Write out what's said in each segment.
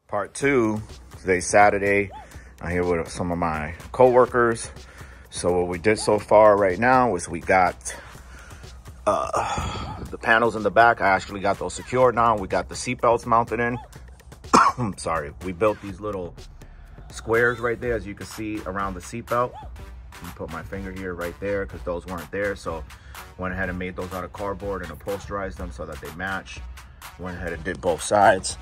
Part two, today's Saturday. I'm here with some of my co-workers. So what we did so far right now is we got the panels in the back. I actually got those secured now. We got the seat belts mounted in. Sorry, we built these little squares right there, as you can see, around the seat belt. You put my finger here right there because those weren't there. So went ahead and made those out of cardboard and upholsterized them so that they match. Went ahead and did both sides.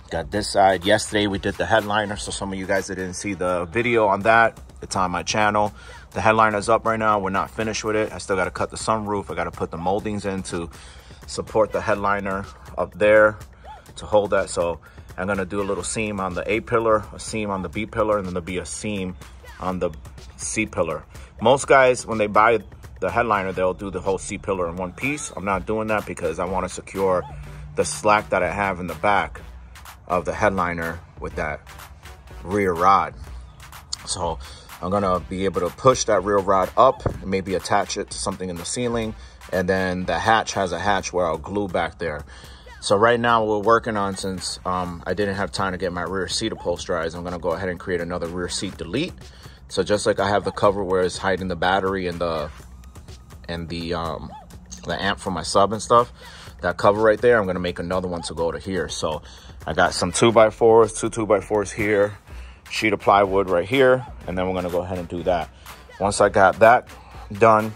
Got this side. Yesterday we did the headliner, so some of you guys that didn't see the video on that, it's on my channel. The headliner's up right now. We're not finished with it. I still got to cut the sunroof. I got to put the moldings in to support the headliner up there to hold that. So I'm going to do a little seam on the A pillar, a seam on the B pillar, and then there'll be a seam on the C pillar. Most guys, when they buy the headliner, they'll do the whole C pillar in one piece. I'm not doing that because I want to secure the slack that I have in the back of the headliner with that rear rod. So I'm gonna be able to push that rear rod up and maybe attach it to something in the ceiling, and then the hatch has a hatch where I'll glue back there. So right now we're working on, since I didn't have time to get my rear seat upholsterized, I'm gonna go ahead and create another rear seat delete. So just like I have the cover where it's hiding the battery and the amp for my sub and stuff, that cover right there, I'm gonna make another one to go to here. So I got some 2x4s, two 2x4s here, sheet of plywood right here, and then we're gonna go ahead and do that. Once I got that done,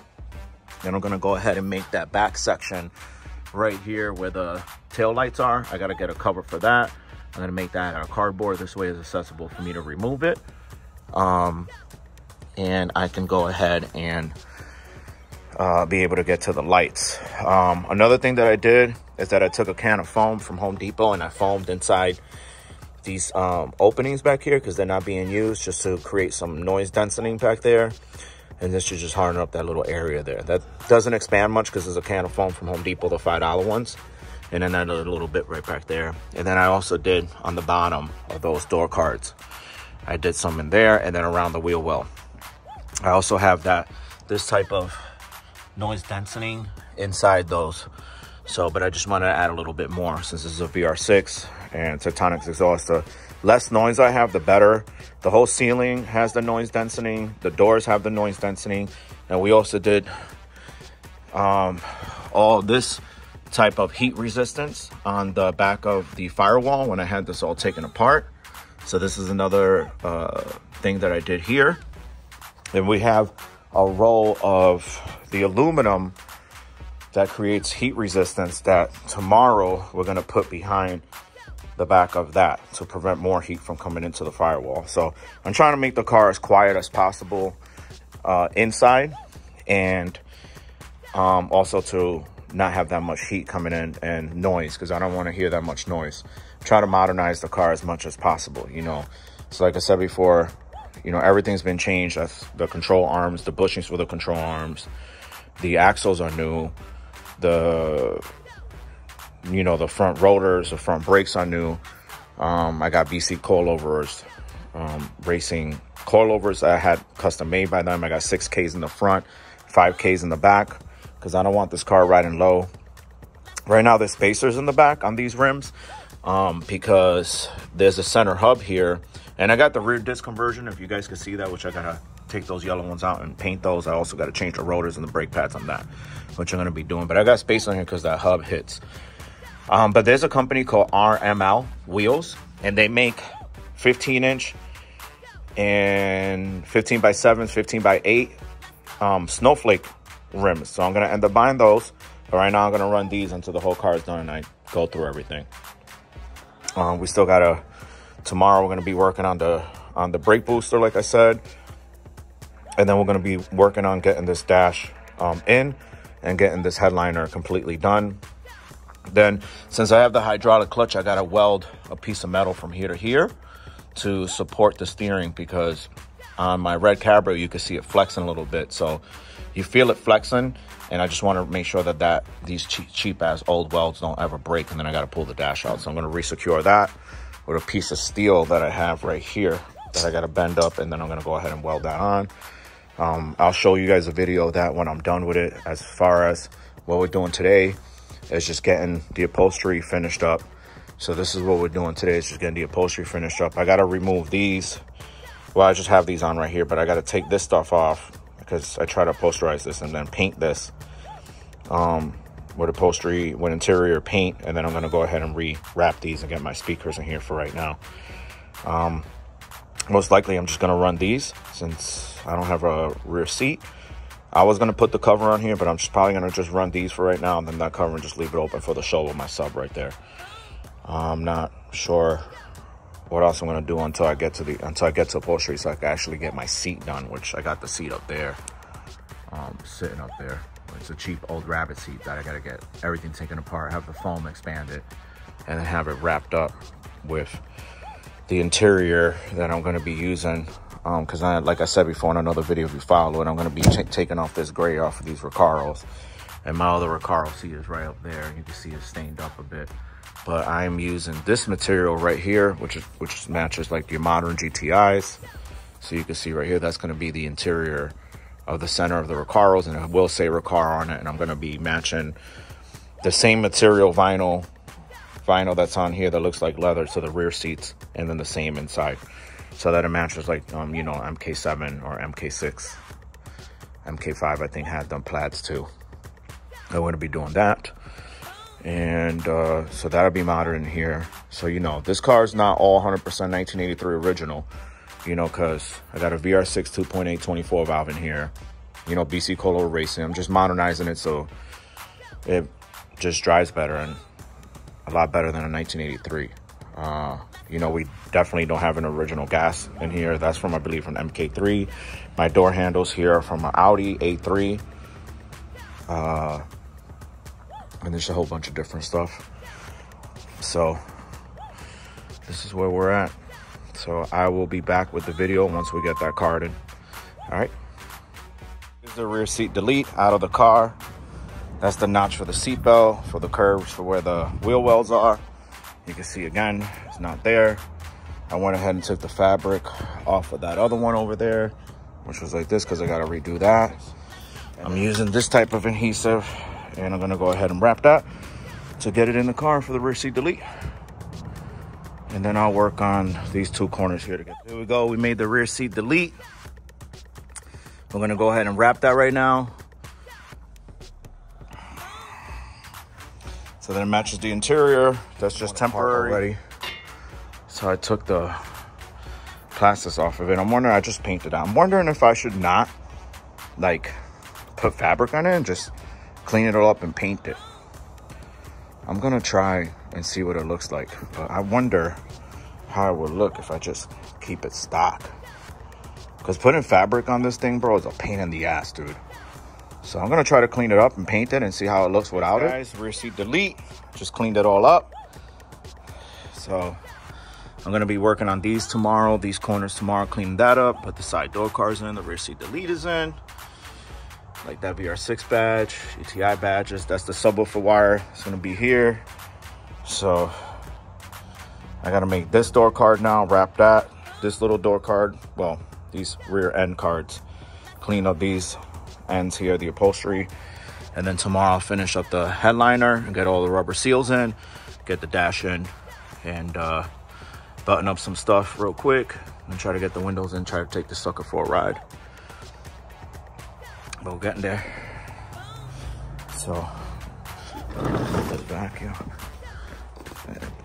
then I'm gonna go ahead and make that back section right here where the tail lights are. I gotta get a cover for that. I'm gonna make that out of cardboard. This way it's accessible for me to remove it. And I can go ahead and be able to get to the lights. Another thing that I did is that I took a can of foam from Home Depot and I foamed inside these openings back here because they're not being used, just to create some noise density back there. And this should just harden up that little area there. That doesn't expand much because there's a can of foam from Home Depot, the $5 ones. And then another little bit right back there. And then I also did on the bottom of those door cards, I did some in there and then around the wheel well. I also have this type of noise density inside those. So, but I just wanted to add a little bit more since this is a VR6 and Tectonics exhaust. The less noise I have, the better. The whole ceiling has the noise density. The doors have the noise density. And we also did all this type of heat resistance on the back of the firewall when I had this all taken apart. So this is another thing that I did here. Then we have a roll of the aluminum that creates heat resistance that tomorrow we're going to put behind the back of that to prevent more heat from coming into the firewall. So I'm trying to make the car as quiet as possible inside, and also to not have that much heat coming in and noise, because I don't want to hear that much noise. Try to modernize the car as much as possible, you know. So like I said before, you know, everything's been changed. That's the control arms, the bushings for the control arms, the axles are new, the front rotors, the front brakes are new. I got BC coilovers, racing coilovers I had custom made by them. I got 6Ks in the front, 5Ks in the back, because I don't want this car riding low. Right now there's spacers in the back on these rims, because there's a center hub here. And I got the rear disc conversion, if you guys can see that, which I gotta take those yellow ones out and paint those. I also gotta change the rotors and the brake pads on that, which I'm gonna be doing. But I got space on here because that hub hits. But there's a company called RML Wheels, and they make 15-inch and 15x7s, 15x8 snowflake rims. So I'm gonna end up buying those. But right now I'm gonna run these until the whole car is done and I go through everything. We still gotta, tomorrow we're gonna be working on the brake booster, like I said. And then we're gonna be working on getting this dash in and getting this headliner completely done. Then, since I have the hydraulic clutch, I gotta weld a piece of metal from here to here to support the steering, because on my red Cabrio, you can see it flexing a little bit. So you feel it flexing, and I just want to make sure that these cheap ass old welds don't ever break, and then I got to pull the dash out. So I'm going to resecure that with a piece of steel that I have right here that I got to bend up, and then I'm going to go ahead and weld that on. I'll show you guys a video of that when I'm done with it. As far as what we're doing today is just getting the upholstery finished up, So this is what we're doing today. It's just getting the upholstery finished up. I got to remove these. Well, I just have these on right here, but I got to take this stuff off because I try to upholsterize this and then paint this with upholstery, with interior paint. And then I'm going to go ahead and re-wrap these and get my speakers in here for right now. Most likely I'm just going to run these since I don't have a rear seat. I was going to put the cover on here, but I'm probably going to just run these for right now, and then that cover and just leave it open for the show with my sub right there. I'm not sure what else I'm going to do until I get to upholstery, so I can actually get my seat done, which I got the seat up there, sitting up there. It's a cheap old rabbit seat that I got to get everything taken apart, have the foam expanded, and then have it wrapped up with the interior that I'm going to be using. Because like I said before in another video, if you follow it, I'm going to be taking off this gray off of these Recaros. And my other Recaro seat is right up there. You can see it's stained up a bit. But I'm using this material right here, which matches like your modern GTIs. So you can see right here, that's going to be the interior of the center of the Recaros. And it will say Recaro on it. And I'm going to be matching the same material vinyl that's on here that looks like leather to the rear seats. And then the same inside. So that it matches like, you know, MK7 or MK6. MK5, I think, had them plaids too. I'm going to be doing that. And so that'll be modded in here. So, you know, this car is not all 100% 1983 original, you know, because I got a VR6 2.8 24 valve in here. You know, BC Colo Racing. I'm just modernizing it so it just drives better and a lot better than a 1983. You know, we definitely don't have an original gas in here. That's from, I believe, from MK3. My door handles here are from an Audi A3. And there's a whole bunch of different stuff. So this is where we're at. So I will be back with the video once we get that card in. All right. Here's the rear seat delete out of the car. That's the notch for the seat belt, for the curves, for where the wheel wells are. You can see again, it's not there. I went ahead and took the fabric off of that other one over there, which was like this, because I got to redo that. I'm using this type of adhesive, and I'm going to go ahead and wrap that to get it in the car for the rear seat delete. And then I'll work on these two corners here to get. Here we go. We made the rear seat delete. We're going to go ahead and wrap that right now. So then it matches the interior. That's just temporary already. So I took the plastics off of it. I'm wondering, I just painted it. I'm wondering if I should not like put fabric on it and just clean it all up and paint it. I'm gonna try and see what it looks like. But I wonder how it would look if I just keep it stock. Because putting fabric on this thing, bro, is a pain in the ass, dude. So I'm gonna try to clean it up and paint it and see how it looks without it. Guys, rear seat delete, just cleaned it all up. So I'm gonna be working on these tomorrow, these corners tomorrow, cleaning that up, put the side door cars in, the rear seat delete is in. Like that VR6 badge, GTI badges, that's the subwoofer wire. It's gonna be here. So I gotta make this door card now, wrap that, this little door card, well, these rear end cards, clean up these ends here, the upholstery, and then tomorrow I'll finish up the headliner and get all the rubber seals in, get the dash in, and button up some stuff real quick and try to get the windows in, try to take the sucker for a ride. But we're getting there. So let's vacuum.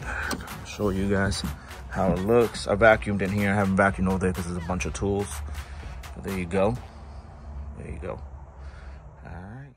I'll show you guys how it looks. I vacuumed in here. I haven't vacuumed over there because there's a bunch of tools. But there you go. There you go. All right.